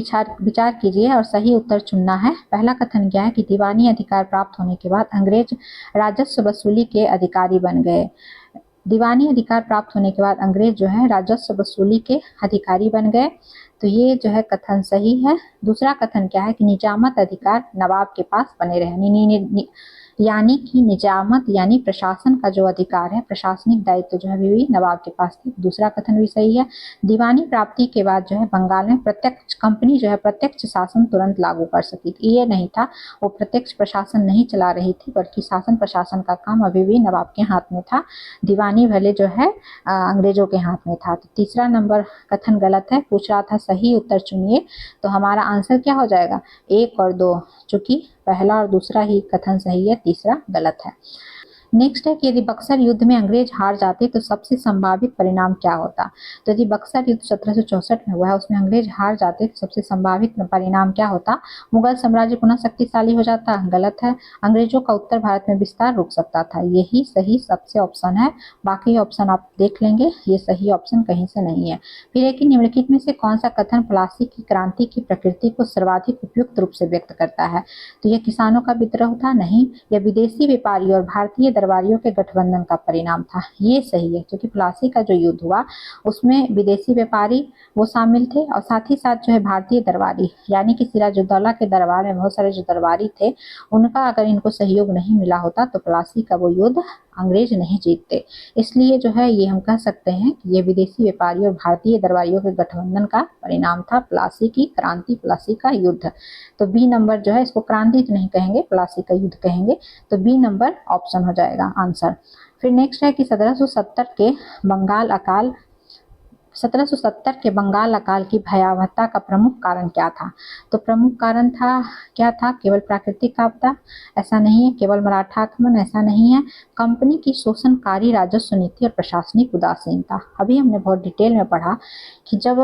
विचार कीजिए और सही उत्तर चुनना है। पहला कथन क्या है कि दीवानी अधिकार प्राप्त होने के बाद अंग्रेज राजस्व वसूली के अधिकारी बन गए। दीवानी अधिकार प्राप्त होने के बाद अंग्रेज जो है राजस्व वसूली के अधिकारी बन गए। तो ये जो है कथन सही है। दूसरा कथन क्या है कि निजामत अधिकार नवाब के पास बने रहे, यानी कि निजामत यानी प्रशासन का जो अधिकार है, प्रशासनिक दायित्व जो है अभी भी नवाब के पास थे। दूसरा कथन भी सही है। दीवानी प्राप्ति के बाद जो है बंगाल में कंपनी जो है प्रत्यक्ष शासन तुरंत लागू कर सकी थी। ये नहीं था, वो प्रत्यक्ष प्रशासन नहीं चला रही थी, बल्कि शासन प्रशासन का काम अभी भी नवाब के हाथ में था, दीवानी भले जो है अंग्रेजों के हाथ में था। तो तीसरा नंबर कथन गलत है, पूछ रहा था सही उत्तर चुनिए। तो हमारा आंसर क्या हो जाएगा? 1 और 2, चूंकि पहला और दूसरा ही कथन सही है, तीसरा गलत है। नेक्स्ट है कि यदि बक्सर युद्ध में अंग्रेज हार जाते तो सबसे संभावित परिणाम क्या होता? तो यदि बक्सर युद्ध 1764 में हुआ है, उसमें अंग्रेज हार जाते तो सबसे संभावित परिणाम क्या होता? मुगल साम्राज्य पुनः शक्तिशाली हो जाता। गलत है। अंग्रेजों का उत्तर भारत में विस्तार रुक सकता था। यही सही सबसे ऑप्शन है, बाकी ऑप्शन आप देख लेंगे, ये सही ऑप्शन कहीं से नहीं है। फिर एक निम्नलिखित में से कौन सा कथन प्लासी की क्रांति की प्रकृति को सर्वाधिक उपयुक्त रूप से व्यक्त करता है? तो यह किसानों का विद्रोह था? नहीं। यह विदेशी व्यापारियों और भारतीय दरबारियों के गठबंधन का परिणाम था? ये सही है, क्योंकि प्लासी का जो युद्ध हुआ उसमें विदेशी व्यापारी वो शामिल थे और साथ ही साथ जो है भारतीय दरबारी, यानी कि सिराजुद्दौला के दरबार में बहुत सारे जो दरबारी थे, उनका अगर इनको सहयोग नहीं मिला होता तो प्लासी का वो युद्ध अंग्रेज नहीं जीतते। इसलिए जो है ये हम कह सकते हैं कि ये विदेशी व्यापारियों और भारतीय दरबारियों के गठबंधन का परिणाम था, प्लासी की क्रांति, प्लासी का युद्ध। तो बी नंबर जो है, इसको क्रांति तो नहीं कहेंगे, प्लासी का युद्ध कहेंगे। तो बी नंबर ऑप्शन हो जाएगा आंसर। फिर नेक्स्ट है कि 1770 के बंगाल अकाल की भयावहता का प्रमुख कारण क्या था? तो प्रमुख कारण क्या था? केवल प्राकृतिक आपदा? ऐसा नहीं है। केवल मराठा आक्रमण? ऐसा नहीं है। कंपनी की शोषणकारी राजस्व नीति और प्रशासनिक उदासीनता। अभी हमने बहुत डिटेल में पढ़ा कि जब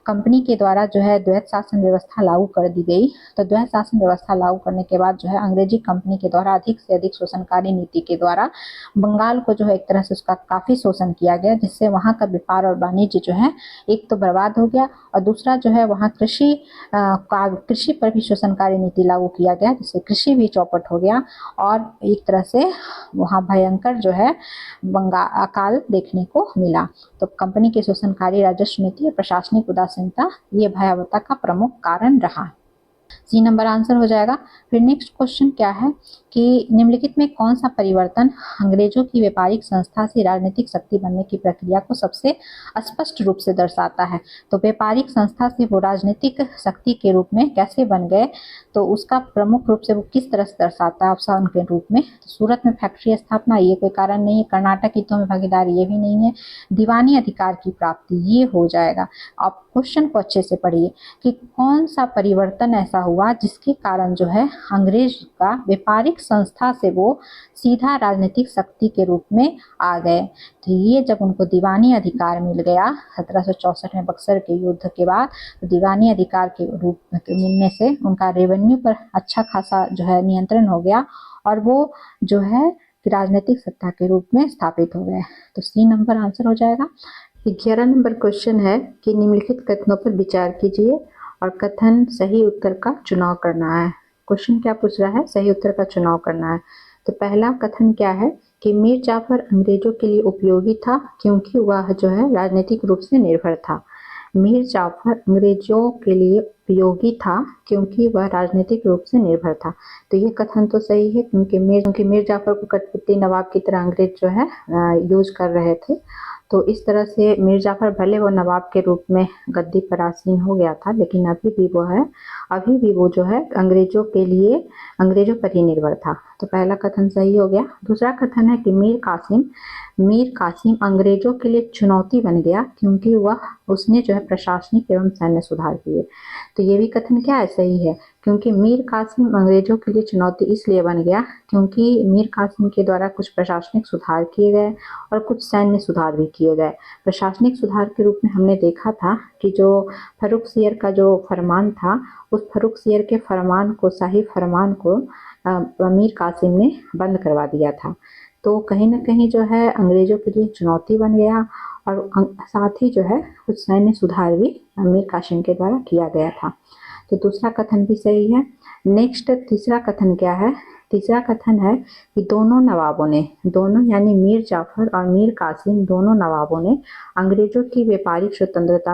कंपनी के द्वारा जो है द्वैत शासन व्यवस्था लागू कर दी गई, तो द्वैत शासन व्यवस्था लागू करने के बाद जो है अंग्रेजी कंपनी के द्वारा अधिक से अधिक शोषणकारी नीति के द्वारा बंगाल को जो है एक तरह से उसका काफी शोषण किया गया, जिससे वहां का व्यापार और वाणिज्य जो है एक तो बर्बाद हो गया और दूसरा जो है वहाँ कृषि पर भी शोषणकारी नीति लागू किया गया, जिससे कृषि भी चौपट हो गया और एक तरह से वहाँ भयंकर जो है अकाल देखने को मिला। तो कंपनी के शोषणकारी राजस्व नीति और प्रशासनिक उदासीनता ये भयावहता का प्रमुख कारण रहा। सी नंबर आंसर हो जाएगा। फिर नेक्स्ट क्वेश्चन क्या है कि निम्नलिखित में कौन सा परिवर्तन अंग्रेजों की व्यापारिक संस्था से राजनीतिक शक्ति बनने की प्रक्रिया को सबसे स्पष्ट रूप से दर्शाता है? तो व्यापारिक संस्था से वो राजनीतिक शक्ति के रूप में कैसे बन गए, तो उसका प्रमुख रूप से वो किस तरह से दर्शाता है ऑप्शन के रूप में? तो सूरत में फैक्ट्री स्थापना, ये कोई कारण नहीं है। कर्नाटक हितों में भागीदारी, ये भी नहीं है। दीवानी अधिकार की प्राप्ति, ये हो जाएगा। आप क्वेश्चन को अच्छे से पढ़िए कि कौन सा परिवर्तन ऐसा हुआ जिसके कारण जो है अंग्रेज का व्यापारिक संस्था से वो सीधा राजनीतिक शक्ति के रूप में आ गए। तो ये जब उनको दीवानी अधिकार मिल गया 1764 में बक्सर के युद्ध के बाद, तो दीवानी अधिकार के रूप में मिलने से उनका रेवेन्यू पर अच्छा खासा जो है नियंत्रण हो गया और वो जो है राजनीतिक सत्ता के रूप में स्थापित हो गए। तो सी नंबर आंसर हो जाएगा। 11 नंबर क्वेश्चन है कि निम्नलिखित कथनों पर विचार कीजिए और कथन सही उत्तर का चुनाव करना है। क्वेश्चन क्या पूछ रहा है? सही उत्तर का चुनाव करना है। तो पहला कथन क्या है कि मीर जाफर अंग्रेजों के लिए उपयोगी था क्योंकि वह जो है राजनीतिक रूप से निर्भर था। मीर जाफर अंग्रेजों के लिए उपयोगी था क्योंकि वह राजनीतिक रूप से निर्भर था। तो ये कथन तो सही है क्योंकि मीर जाफर को कठपुतली नवाब की तरह अंग्रेज जो है यूज कर रहे थे। तो इस तरह से मीर जाफर भले वो नवाब के रूप में गद्दी पर आसीन हो गया था, लेकिन अभी भी वो जो है अंग्रेजों पर ही निर्भर था। तो पहला कथन सही हो गया। दूसरा कथन है कि मीर कासिम अंग्रेजों के लिए चुनौती बन गया क्योंकि उसने जो है प्रशासनिक एवं सैन्य सुधार किए। तो ये भी कथन क्या है, सही है, क्योंकि मीर कासिम अंग्रेजों के लिए चुनौती इसलिए बन गया क्योंकि मीर कासिम के द्वारा कुछ प्रशासनिक सुधार किए गए और कुछ सैन्य सुधार भी किए गए। प्रशासनिक सुधार के रूप में हमने देखा था कि जो फर्रुखसियर का जो फरमान था, उस फर्रुखसियर के शाही फरमान को मीर कासिम ने बंद करवा दिया था। तो कहीं न कहीं जो है अंग्रेजों के लिए चुनौती बन गया और साथ ही जो है कुछ सैन्य सुधार भी मीर कासिम के द्वारा किया गया था। तो दूसरा कथन भी सही है। नेक्स्ट तीसरा कथन क्या है? तीसरा कथन है कि दोनों यानी मीर जाफर और मीर कासिम दोनों नवाबों ने अंग्रेजों की व्यापारिक स्वतंत्रता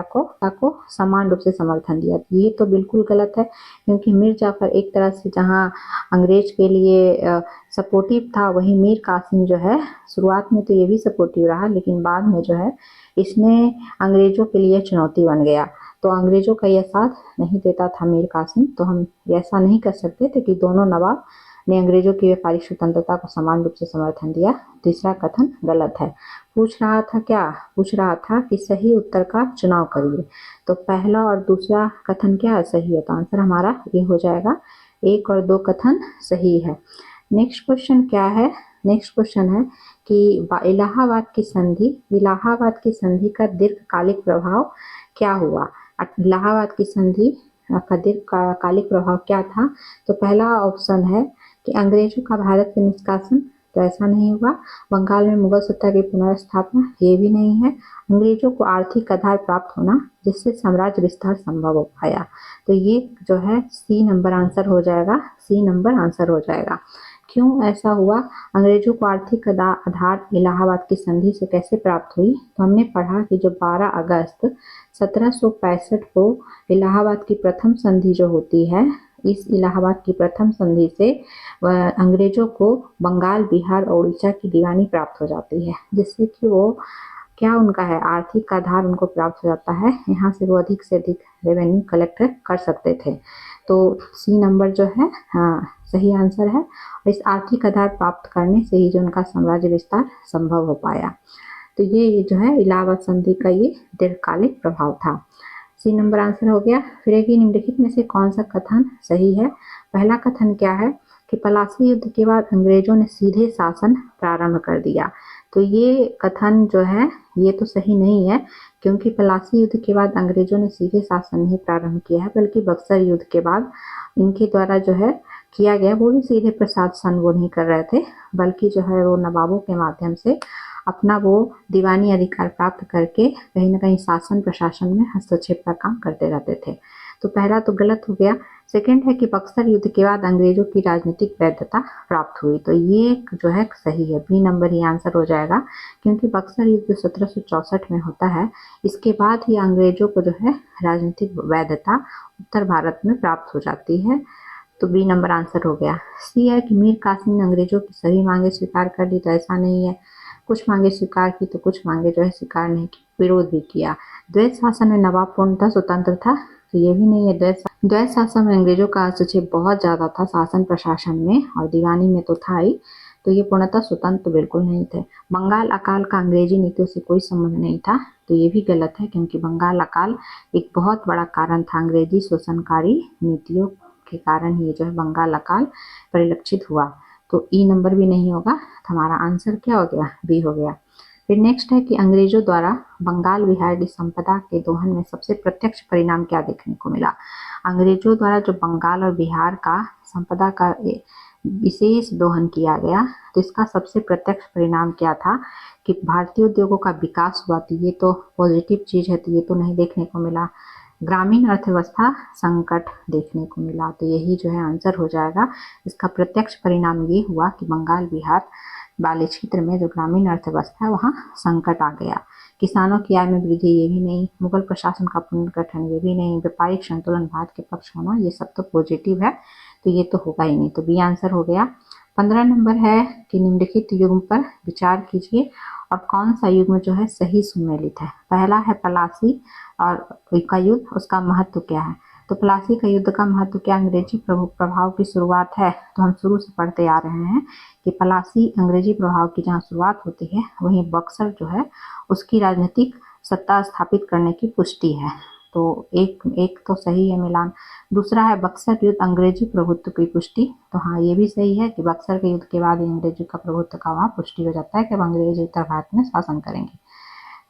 को समान रूप से समर्थन दिया। ये तो बिल्कुल गलत है क्योंकि मीर जाफर एक तरह से जहाँ अंग्रेज के लिए सपोर्टिव था, वहीं मीर कासिम जो है शुरुआत में तो ये भी सपोर्टिव रहा, लेकिन बाद में जो है इसने अंग्रेजों के लिए चुनौती बन गया। तो अंग्रेजों का यह साथ नहीं देता था मीर कासिम, तो हम ऐसा नहीं कर सकते थे कि दोनों नवाब ने अंग्रेजों की व्यापारिक स्वतंत्रता को समान रूप से समर्थन दिया। तीसरा कथन गलत है। पूछ रहा था कि सही उत्तर का चुनाव करिए। तो पहला और दूसरा कथन क्या सही है? तो आंसर हमारा ये हो जाएगा। 1 और 2 कथन सही है। नेक्स्ट क्वेश्चन क्या है? नेक्स्ट क्वेश्चन है कि इलाहाबाद की संधि का दीर्घकालिक प्रभाव क्या हुआ? इलाहाबाद की संधि का दीर्घकालिक प्रभाव क्या था? तो पहला ऑप्शन है कि अंग्रेजों का भारत से निष्कासन, तो ऐसा नहीं हुआ। बंगाल में मुगल सत्ता की पुनर्स्थापना, ये भी नहीं है। अंग्रेजों को आर्थिक आधार प्राप्त होना जिससे साम्राज्य विस्तार संभव हो पाया। तो ये जो है सी नंबर आंसर हो जाएगा। क्यों ऐसा हुआ? अंग्रेजों को आर्थिक आधार इलाहाबाद की संधि से कैसे प्राप्त हुई? तो हमने पढ़ा कि जो 12 अगस्त 1765 को इलाहाबाद की प्रथम संधि जो होती है, इस इलाहाबाद की प्रथम संधि से अंग्रेजों को बंगाल, बिहार और उड़ीसा की दीवानी प्राप्त हो जाती है, जिससे कि वो क्या उनका है आर्थिक आधार उनको प्राप्त हो जाता है। यहाँ से वो अधिक से अधिक रेवेन्यू कलेक्ट कर सकते थे। तो सी नंबर जो है सही आंसर है। इस आर्थिक आधार प्राप्त करने से ही जो उनका साम्राज्य विस्तार संभव हो पाया। तो ये जो है इलाहाबाद संधि का ये दीर्घकालिक प्रभाव था। सी नंबर आंसर हो गया। फिर एक निम्नलिखित में से कौन सा कथन सही है? पहला कथन क्या है कि पलासी युद्ध के बाद अंग्रेजों ने सीधे शासन प्रारंभ कर दिया। तो ये कथन जो है ये तो सही नहीं है क्योंकि पलासी युद्ध के बाद अंग्रेजों ने सीधे शासन नहीं प्रारंभ किया है, बल्कि बक्सर युद्ध के बाद इनके द्वारा जो है किया गया, वो भी सीधे प्रशासन वो नहीं कर रहे थे, बल्कि जो है वो नवाबों के माध्यम से अपना वो दीवानी अधिकार प्राप्त करके कहीं ना कहीं शासन प्रशासन में हस्तक्षेप का काम करते रहते थे। तो पहला तो गलत हो गया। सेकंड है कि बक्सर युद्ध के बाद अंग्रेजों की राजनीतिक वैधता प्राप्त हुई। तो ये जो है सही है, बी नंबर ही आंसर हो जाएगा क्योंकि बक्सर युद्ध 1764 में होता है। इसके बाद ही अंग्रेजों को जो है राजनीतिक वैधता उत्तर भारत में प्राप्त हो जाती है। तो बी नंबर आंसर हो गया। सी है कि मीर कासिम ने अंग्रेजों की सभी मांगे स्वीकार कर ली। तो ऐसा नहीं है, कुछ मांगे स्वीकार की तो कुछ मांगे जो है स्वीकार नहीं की, विरोध भी किया। द्वैत शासन में नवाब पूर्णतः स्वतंत्र था, तो ये भी नहीं है। द्वैत शासन में अंग्रेजों का हस्तक्षेप बहुत ज्यादा था, शासन प्रशासन में और दीवानी में तो था ही, तो ये पूर्णतः स्वतंत्र बिल्कुल नहीं थे। बंगाल अकाल का अंग्रेजी नीतियों से कोई संबंध नहीं था, तो ये भी गलत है क्योंकि बंगाल अकाल एक बहुत बड़ा कारण था। अंग्रेजी शोषणकारी नीतियों के कारण ये जो है बंगाल अकाल परिलक्षित हुआ। तो ई नंबर भी नहीं होगा, तो हमारा आंसर क्या हो गया? बी हो गया। फिर नेक्स्ट है कि अंग्रेजों द्वारा बंगाल बिहार की संपदा के दोहन में सबसे प्रत्यक्ष परिणाम क्या देखने को मिला? अंग्रेजों द्वारा जो बंगाल और बिहार का संपदा का विशेष दोहन किया गया, तो इसका सबसे प्रत्यक्ष परिणाम क्या था कि भारतीय उद्योगों का विकास हुआ। तो ये तो पॉजिटिव चीज है, तो ये तो नहीं देखने को मिला। ग्रामीण अर्थव्यवस्था संकट देखने को मिला, तो यही जो है आंसर हो जाएगा। इसका प्रत्यक्ष परिणाम ये हुआ कि बंगाल बिहार वाले क्षेत्र में जो ग्रामीण अर्थव्यवस्था है वहाँ संकट आ गया। किसानों की आय में वृद्धि ये भी नहीं, मुगल प्रशासन का पुनर्गठन ये भी नहीं, व्यापारिक संतुलन भारत के पक्ष होना, ये सब तो पॉजिटिव है, तो ये तो होगा ही नहीं, तो बी आंसर हो गया। 15 नंबर है कि निम्नलिखित युग्म पर विचार कीजिए और कौन सा युग्म जो है सही सुमेलित है। पहला है प्लासी और का युद्ध, उसका महत्व क्या है। तो प्लासी का युद्ध का महत्व क्या, अंग्रेजी प्रभाव की शुरुआत है। तो हम शुरू से पढ़ते आ रहे हैं कि प्लासी अंग्रेजी प्रभाव की जहाँ शुरुआत होती है वहीं बक्सर जो है उसकी राजनीतिक सत्ता स्थापित करने की पुष्टि है। तो एक तो सही है मिलान। दूसरा है बक्सर युद्ध अंग्रेजी प्रभुत्व की पुष्टि। तो हाँ ये भी सही है कि बक्सर के युद्ध के बाद अंग्रेजी का प्रभुत्व का वहाँ पुष्टि हो जाता है कि अब अंग्रेज उत्तर भारत में शासन करेंगे।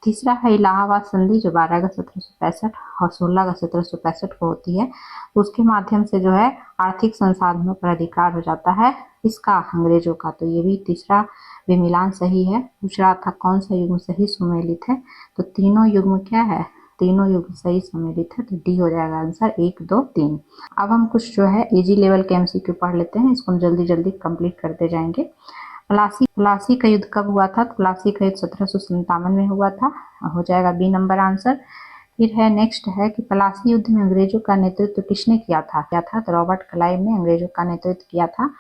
तीसरा है इलाहाबाद संधि जो 12 अगस्त 1765 और 16 अगस्त 1765 को होती है। उसके माध्यम से जो है आर्थिक संसाधनों पर अधिकार हो जाता है इसका अंग्रेजों का। तो ये भी तीसरा भी मिलान सही है। पूछ रहा था कौन सा युग्म सही सुमेलित है, तो तीनों युग्म क्या है, तीनों युग्म सही सम्मिलित है, तो डी हो जाएगा आंसर 1, 2, 3। अब हम कुछ जो है इजी लेवल के एमसीक्यू पढ़ लेते हैं, इसको हम जल्दी जल्दी कंप्लीट करते जाएंगे। प्लासी का युद्ध कब हुआ था, तो प्लासी का युद्ध 1757 में हुआ था, हो जाएगा बी नंबर आंसर। फिर है नेक्स्ट है कि प्लासी युद्ध में अंग्रेजों का नेतृत्व किसने किया था, तो रॉबर्ट क्लाइव ने अंग्रेजों का नेतृत्व किया था।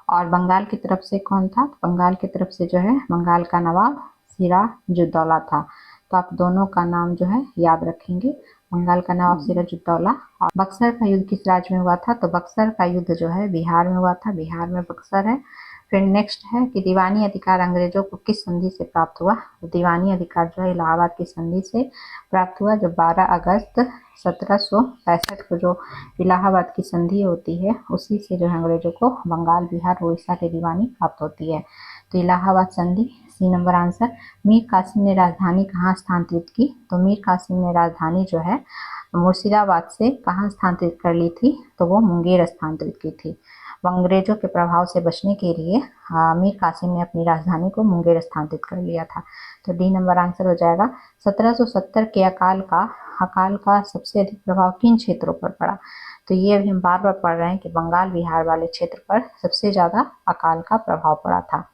और बंगाल की तरफ से कौन था, तो बंगाल की तरफ से जो है बंगाल का नवाब सिराजुद्दौला था। तो आप दोनों का नाम जो है याद रखेंगे, बंगाल का नवाब सिराजुद्दौला। और बक्सर का युद्ध किस राज्य में हुआ था, तो बक्सर का युद्ध जो है बिहार में हुआ था, बिहार में बक्सर है। फिर नेक्स्ट है कि दीवानी अधिकार अंग्रेजों को किस संधि से प्राप्त हुआ, तो दीवानी अधिकार जो है इलाहाबाद की संधि से प्राप्त हुआ, जो 12 अगस्त 1765 को जो इलाहाबाद की संधि होती है उसी से जो है अंग्रेजों को बंगाल, बिहार, उड़ीसा की दीवानी प्राप्त होती है। तो इलाहाबाद संधि, C number answer. Mir Qasim ने राजधानी कहाँ स्थानांतरित की, तो मीर कासिम ने राजधानी जो है मुर्शिदाबाद से कहाँ स्थानांतरित कर ली थी, तो वो मुंगेर स्थानांतरित की थी। अंग्रेजों के प्रभाव से बचने के लिए मीर कासिम ने अपनी राजधानी को मुंगेर स्थानांतरित कर लिया था। तो डी नंबर आंसर हो जाएगा। 1770 के अकाल का सबसे अधिक प्रभाव किन क्षेत्रों पर पड़ा, तो ये अभी हम बार बार पढ़ रहे हैं कि बंगाल, बिहार वाले क्षेत्र पर सबसे ज्यादा अकाल का प्रभाव पड़ा था।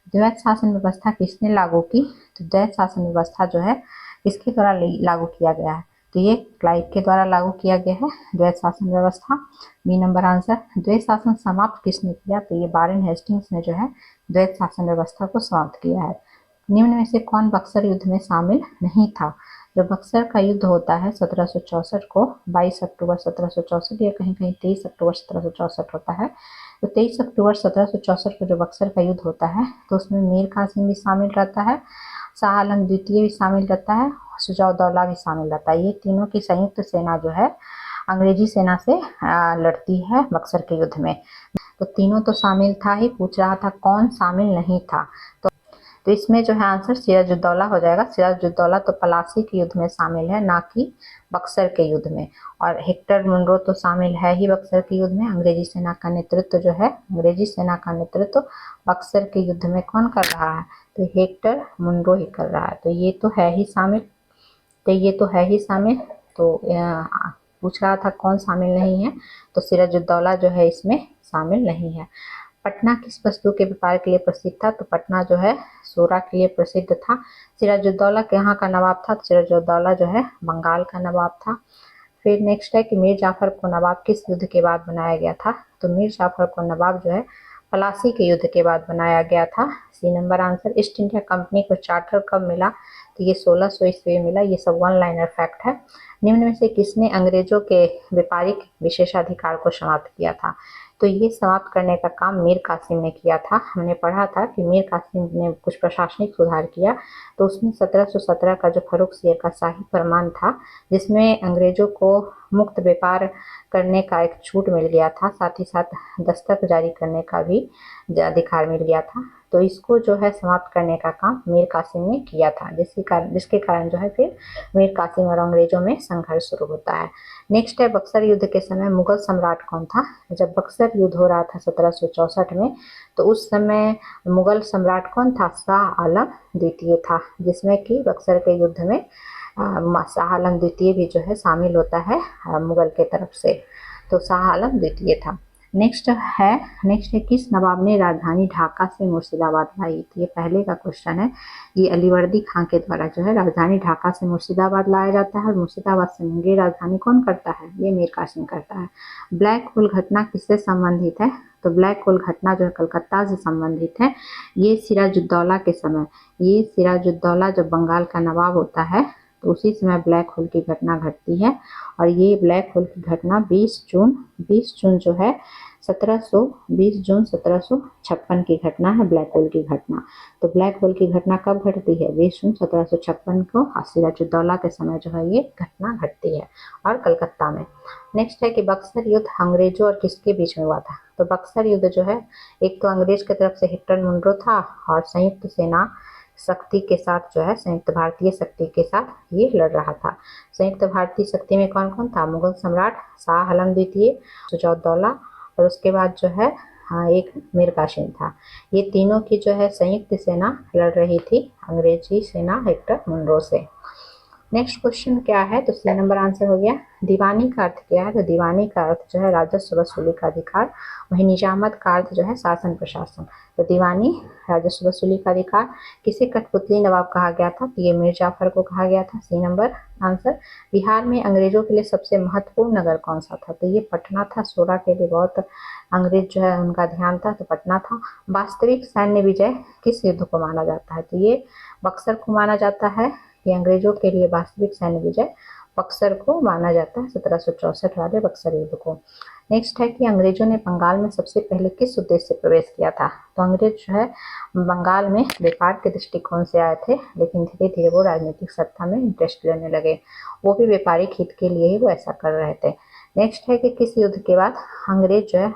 द्वैत शासन व्यवस्था किसने लागू की, तो द्वैत शासन व्यवस्था जो है किसके द्वारा लागू किया गया है, तो ये क्लाइव के द्वारा लागू किया गया है द्वैत शासन व्यवस्था, बी नंबर आंसर। द्वैत शासन समाप्त किसने किया, तो ये वारेन हेस्टिंग्स ने जो है द्वैत शासन व्यवस्था को समाप्त किया है। निम्न में से कौन बक्सर युद्ध में शामिल नहीं था, जब बक्सर का युद्ध होता है 1764 को, 22 अक्टूबर 1764 या कहीं कहीं 23 अक्टूबर 1764 होता है। तो 23 अक्टूबर 1764 को जो बक्सर का युद्ध होता है तो उसमें मीर कासिम भी शामिल रहता है, शाह आलम द्वितीय भी शामिल रहता है, शुजाउद्दौला भी शामिल रहता है। ये तीनों की संयुक्त सेना जो है अंग्रेजी सेना से लड़ती है बक्सर के युद्ध में। तो तीनों तो शामिल था ही, पूछ रहा था कौन शामिल नहीं था, तो इसमें जो है आंसर सिराजुद्दौला हो जाएगा। सिराजुद्दौला तो प्लासी के युद्ध में शामिल है, ना कि बक्सर के युद्ध में। और हेक्टर मुनरो तो शामिल है ही बक्सर के युद्ध में। अंग्रेजी सेना का नेतृत्व जो है, अंग्रेजी सेना का नेतृत्व बक्सर के युद्ध में कौन कर रहा है, तो हेक्टर मुनरो ही कर रहा है। तो ये तो है ही शामिल, तो पूछ रहा था कौन शामिल नहीं है, तो सिराजुद्दौला जो है इसमें शामिल नहीं है। पटना किस वस्तु के व्यापार के लिए प्रसिद्ध था, तो पटना जो है सोरा के लिए प्रसिद्ध था। सिराजुद्दौला के यहाँ का नवाब था, तो सिराजुद्दौला जो है बंगाल का नवाब था। फिर नेक्स्ट है कि मीर जाफर को नवाब किस युद्ध के बाद बनाया गया था, तो मीर जाफर को नवाब जो है प्लासी के युद्ध के बाद बनाया गया था, C number answer. East India company को चार्टर कब मिला, तो ये 1600 ईस्वी में मिला। ये सब वन लाइनर फैक्ट है। निम्न में से किसने अंग्रेजों के व्यापारिक विशेषाधिकार को समाप्त किया था, तो ये समाप्त करने का काम मीर कासिम ने किया था। हमने पढ़ा था कि मीर कासिम ने कुछ प्रशासनिक सुधार किया, तो उसमें 1717 का जो फर्रुखसियर का शाही फरमान था जिसमें अंग्रेजों को मुक्त व्यापार करने का एक छूट मिल गया था, साथ ही साथ दस्तक जारी करने का भी अधिकार मिल गया था। तो इसको जो है समाप्त करने का काम मीर कासिम ने किया था, जिसके कारण जो है फिर मीर कासिम और अंग्रेजों में संघर्ष शुरू होता है। नेक्स्ट है बक्सर युद्ध के समय मुगल सम्राट कौन था, जब बक्सर युद्ध हो रहा था 1764 में, तो उस समय मुगल सम्राट कौन था, शाह आलम द्वितीय था, जिसमें कि बक्सर के युद्ध में शाह आलम द्वितीय भी जो है शामिल होता है मुगल के तरफ से, तो शाह आलम द्वितीय था। नेक्स्ट है किस नवाब ने राजधानी ढाका से मुर्शिदाबाद लाई थी। ये पहले का क्वेश्चन है। ये अलीवर्दी खां के द्वारा जो है राजधानी ढाका से मुर्शिदाबाद लाया जाता है और मुर्शिदाबाद से मुंगेर राजधानी कौन करता है, ये मीर कासिम करता है। ब्लैक होल घटना किससे संबंधित है, तो ब्लैक होल घटना जो है कलकत्ता से संबंधित है। ये सिराजुद्दौला के समय, ये सिराजुद्दौला जब बंगाल का नवाब होता है तो उसी समय ब्लैक होल की घटना घटती है। और ये ब्लैक होल की घटना 20 जून जो है 1756 की घटना है ब्लैक होल की घटना। तो ब्लैक होल की घटना कब घटती है, 20 जून 1756 को सिराजुद्दौला के समय जो है ये घटना घटती है और कलकत्ता में। नेक्स्ट है कि बक्सर युद्ध अंग्रेजों और किसके बीच में हुआ था, तो बक्सर युद्ध जो है एक तो अंग्रेज की तरफ से हिटलर मुनरो था और संयुक्त सेना शक्ति के साथ जो है संयुक्त भारतीय शक्ति के साथ ये लड़ रहा था। संयुक्त भारतीय शक्ति में कौन कौन था, मुगल सम्राट शाह आलम द्वितीय, शुजाउद्दौला और उसके बाद जो है एक मीर कासिम था। ये तीनों की जो है संयुक्त सेना लड़ रही थी अंग्रेजी सेना हिटलर मुनरो से। नेक्स्ट क्वेश्चन क्या है, तो सी नंबर आंसर हो गया। दीवानी का अर्थ क्या है, तो दीवानी का अर्थ जो है राजस्व वसूली का अधिकार। वही निजामत का अर्थ जो है शासन प्रशासन। तो दीवानी राजस्व वसूली का अधिकार। किसे कठपुतली नवाब कहा गया था, तो ये मीर जाफर को कहा गया था, सी नंबर आंसर। बिहार में अंग्रेजों के लिए सबसे महत्वपूर्ण नगर कौन सा था, तो ये पटना था। सोडा के लिए बहुत अंग्रेज जो है उनका ध्यान था, तो पटना था। वास्तविक सैन्य विजय किस युद्ध को माना जाता है, तो ये बक्सर को माना जाता है। ये अंग्रेजों के लिए वास्तविक सैन्य विजय बक्सर को माना जाता है, 1764 वाले बक्सर युद्ध को। नेक्स्ट है कि अंग्रेजों ने बंगाल में सबसे पहले किस उद्देश्य से प्रवेश किया था, तो अंग्रेज जो है बंगाल में व्यापार के दृष्टिकोण से आए थे, लेकिन धीरे धीरे वो राजनीतिक सत्ता में इंटरेस्ट लेने लगे। वो भी व्यापारिक हित के लिए ही वो ऐसा कर रहे थे। नेक्स्ट है कि किस युद्ध के बाद अंग्रेज जो है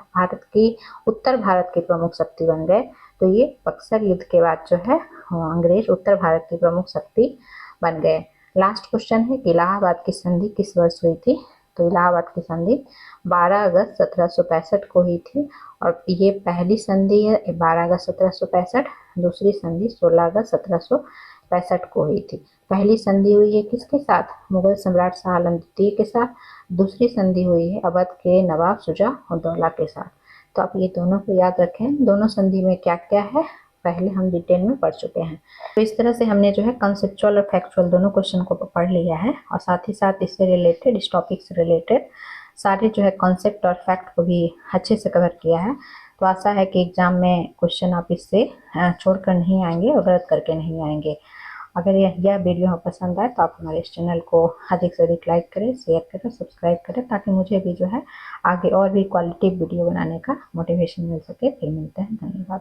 उत्तर भारत की प्रमुख शक्ति बन गए, तो ये बक्सर युद्ध के बाद जो है अंग्रेज उत्तर भारत की प्रमुख शक्ति बन गए। लास्ट क्वेश्चन है कि इलाहाबाद की संधि किस वर्ष हुई थी, तो इलाहाबाद की संधि 12 अगस्त 1765 को हुई थी और ये पहली संधि है 12 अगस्त 1765। दूसरी संधि 16 अगस्त 1765 को हुई थी। पहली संधि हुई है किसके साथ, मुगल सम्राट शाह आलम द्वितीय के साथ। दूसरी संधि हुई है अवध के नवाब शुजा-उद-दौला के साथ। तो आप ये दोनों को याद रखें, दोनों संधि में क्या क्या है पहले हम डिटेल में पढ़ चुके हैं। तो इस तरह से हमने जो है कंसेप्चुअल और फैक्चुअल दोनों क्वेश्चन को पढ़ लिया है और साथ ही साथ इससे रिलेटेड, इस टॉपिक से रिलेटेड सारे जो है कॉन्सेप्ट और फैक्ट को भी अच्छे से कवर किया है। तो आशा है कि एग्जाम में क्वेश्चन आप इससे छोड़कर नहीं आएंगे और गलत करके नहीं आएंगे। अगर यह वीडियो पसंद आए तो आप हमारे इस चैनल को अधिक से अधिक लाइक करें, शेयर करें, सब्सक्राइब करें, ताकि मुझे भी जो है आगे और भी क्वालिटी वीडियो बनाने का मोटिवेशन मिल सके। फिर मिलते हैं, धन्यवाद।